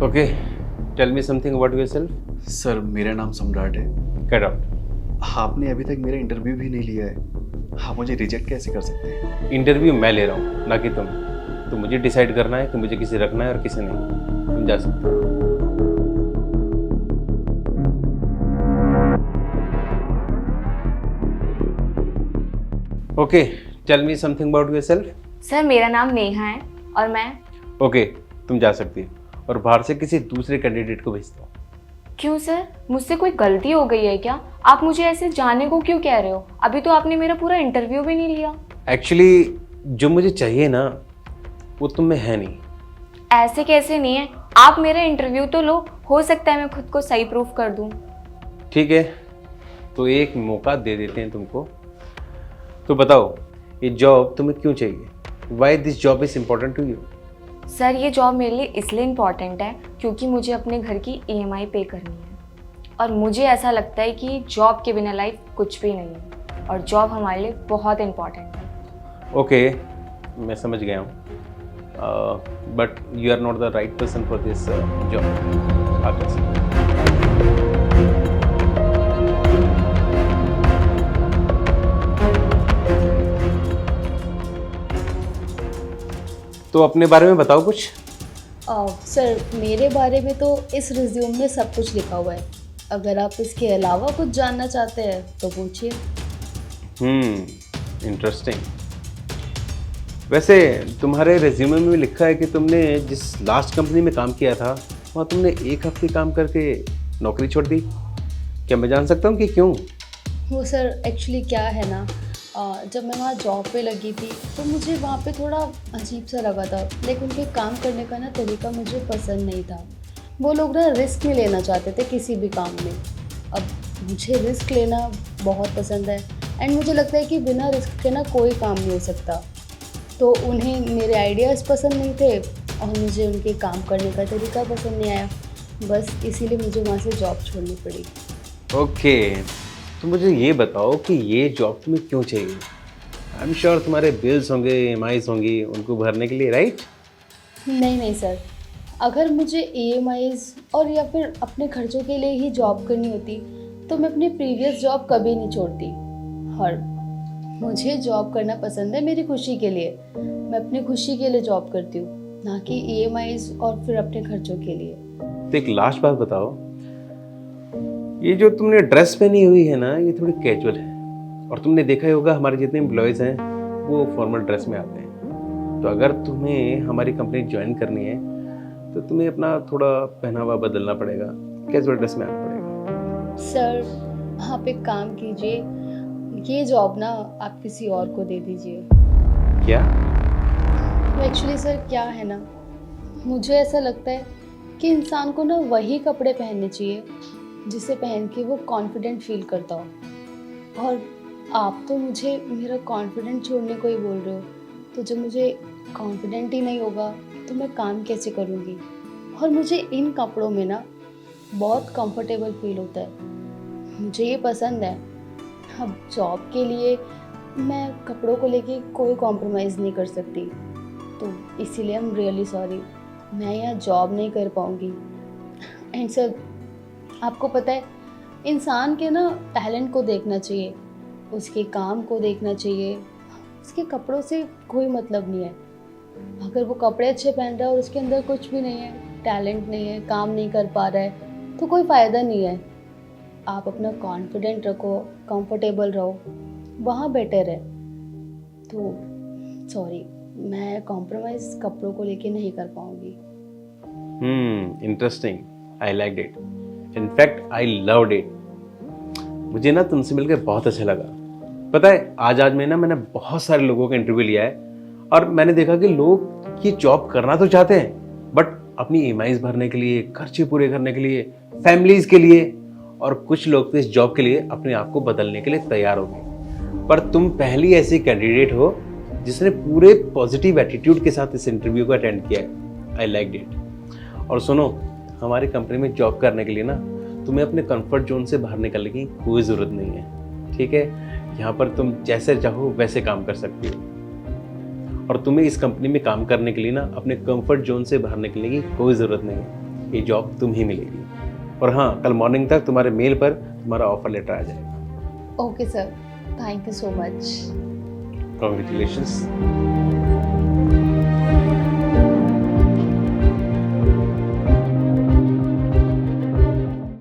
Okay, tell me something about yourself. Sir मेरा नाम सम्राट है। Get out. आपने अभी तक मेरा इंटरव्यू भी नहीं लिया है, आप मुझे रिजेक्ट कैसे कर सकते हैं? इंटरव्यू मैं ले रहा हूँ, ना कि तुम। तो मुझे डिसाइड करना है कि मुझे किसे रखना है और किसे नहीं। तुम जा सकते हो। Okay, tell me something about yourself. Sir मेरा नाम नेहा है और मैं। ओके, तुम जा सकती हो और बाहर से किसी दूसरे कैंडिडेट को भेज दो। क्यों सर, मुझसे कोई गलती हो गई है क्या? आप मुझे ऐसे जाने को क्यों कह रहे हो? अभी तो आपने मेरा पूरा इंटरव्यू भी नहीं लिया। एक्चुअली जो मुझे चाहिए ना, वो तुम में है नहीं। ऐसे कैसे नहीं है? आप मेरा इंटरव्यू तो लो, हो सकता है मैं खुद को सही प्रूफ कर दूं। ठीक है, तो एक मौका दे देते हैं तुमको। तो बताओ, ये जॉब तुम्हें क्यों चाहिए? Why this job is important to you? Sir ये जॉब मेरे लिए इसलिए इम्पॉर्टेंट है क्योंकि मुझे अपने घर की EMI पे करनी है और मुझे ऐसा लगता है कि जॉब के बिना लाइफ कुछ भी नहीं है और जॉब हमारे लिए बहुत इम्पॉर्टेंट है। ओके, मैं समझ गया हूँ, but you are not the right person for this job. आप जा सकते हो। तो अपने बारे में बताओ कुछ। सर मेरे बारे में तो इस रिज्यूम में सब कुछ लिखा हुआ है। अगर आप इसके अलावा कुछ जानना चाहते हैं तो पूछिए। इंटरेस्टिंग। वैसे तुम्हारे रिज्यूमे में लिखा है कि तुमने जिस लास्ट कंपनी में काम किया था वहाँ तुमने 1 हफ्ते काम करके नौकरी छोड़ दी। क्या मैं जान सकता हूँ कि क्यों? वो सर एक्चुअली क्या है ना, जब मैं वहाँ जॉब पे लगी थी तो मुझे वहाँ पे थोड़ा अजीब सा लगा था। लेकिन उनके काम करने का ना तरीका मुझे पसंद नहीं था। वो लोग ना रिस्क नहीं लेना चाहते थे किसी भी काम में। अब मुझे रिस्क लेना बहुत पसंद है एंड मुझे लगता है कि बिना रिस्क के ना कोई काम नहीं हो सकता। तो उन्हें मेरे आइडियाज़ पसंद नहीं थे और मुझे उनके काम करने का तरीका पसंद नहीं आया। बस इसीलिए मुझे वहाँ से जॉब छोड़नी पड़ी। ओके, तो मुझे ये बताओ कि ये जॉब तुम्हें क्यों चाहिए? आई एम श्योर तुम्हारे बिल्स होंगे, EMIs होंगी, उनको भरने के लिए, राइट? नहीं सर, अगर मुझे EMIs और या फिर अपने खर्चों के लिए ही जॉब करनी होती तो मैं अपनी प्रीवियस जॉब कभी नहीं छोड़ती। और मुझे जॉब करना पसंद है मेरी खुशी के लिए। मैं अपनी खुशी के लिए जॉब करती हूँ, ना कि EMIs और फिर अपने खर्चों के लिए। तो एक लास्ट बात बताओ, ये जो तुमने ड्रेस पहनी हुई है ना, ये थोड़ी कैजुअल है और तुमने देखा ही होगा हमारे जितने एम्प्लॉयज़ हैं वो फॉर्मल ड्रेस में आते हैं। तो अगर तुम्हें हमारी कंपनी ज्वाइन करनी है तो तुम्हें अपना थोड़ा पहनावा बदलना पड़ेगा, कैजुअल ड्रेस में आना पड़ेगा। सर आप एक काम कीजिए, ये जॉब ना आप किसी और को दे दीजिए। क्या? एक्चुअली सर क्या है ना, मुझे ऐसा लगता है कि इंसान को ना वही कपड़े पहनने चाहिए जिसे पहन के वो कॉन्फिडेंट फील करता हो। और आप तो मुझे मेरा कॉन्फिडेंट छोड़ने को ही बोल रहे हो, तो जब मुझे कॉन्फिडेंट ही नहीं होगा तो मैं काम कैसे करूँगी? और मुझे इन कपड़ों में ना बहुत कंफर्टेबल फील होता है, मुझे ये पसंद है। अब जॉब के लिए मैं कपड़ों को लेके कोई कॉम्प्रोमाइज़ नहीं कर सकती, तो इसीलिए आई एम रियली सॉरी, मैं यहाँ जॉब नहीं कर पाऊँगी। एंड सर आपको पता है, इंसान के ना टैलेंट को देखना चाहिए, उसके काम को देखना चाहिए, उसके कपड़ों से कोई मतलब नहीं है। अगर वो कपड़े अच्छे पहन रहा है और उसके अंदर कुछ भी नहीं है, टैलेंट नहीं है, काम नहीं कर पा रहा है, तो कोई फ़ायदा नहीं है। आप अपना कॉन्फिडेंट रखो, कंफर्टेबल रहो, वहाँ बेटर है। तो सॉरी, मैं कॉम्प्रोमाइज़ कपड़ों को लेके नहीं कर पाऊँगी। Interesting, I like it, in fact I loved it. मुझे ना तुमसे मिलकर बहुत अच्छा लगा। पता है, आज मैंने बहुत सारे लोगों का इंटरव्यू लिया है और मैंने देखा कि लोग ये जॉब करना तो चाहते हैं बट अपनी EMIs भरने के लिए, खर्चे पूरे करने के लिए, फैमिलीज के लिए, और कुछ लोग तो इस जॉब के लिए अपने आप को बदलने के लिए तैयार हो गए। पर तुम पहली ऐसी कैंडिडेट हो जिसने पूरे पॉजिटिव एटीट्यूड के साथ इस इंटरव्यू को अटेंड किया है। I like it. और सुनो, हमारी कंपनी में जॉब करने के लिए ना तुम्हें अपने कंफर्ट जोन से बाहर निकलने की कोई ज़रूरत नहीं है, ठीक है? यहाँ पर तुम जैसे चाहो वैसे काम कर सकती हो और तुम्हें इस कंपनी में काम करने के लिए ना अपने कंफर्ट जोन से बाहर निकलने की कोई ज़रूरत नहीं है। ये जॉब तुम ही मिलेगी। और हाँ, कल मॉर्निंग तक तुम्हारे मेल पर तुम्हारा ऑफर लेटर आ जाएगा। Okay sir, thank you so much. Congratulations.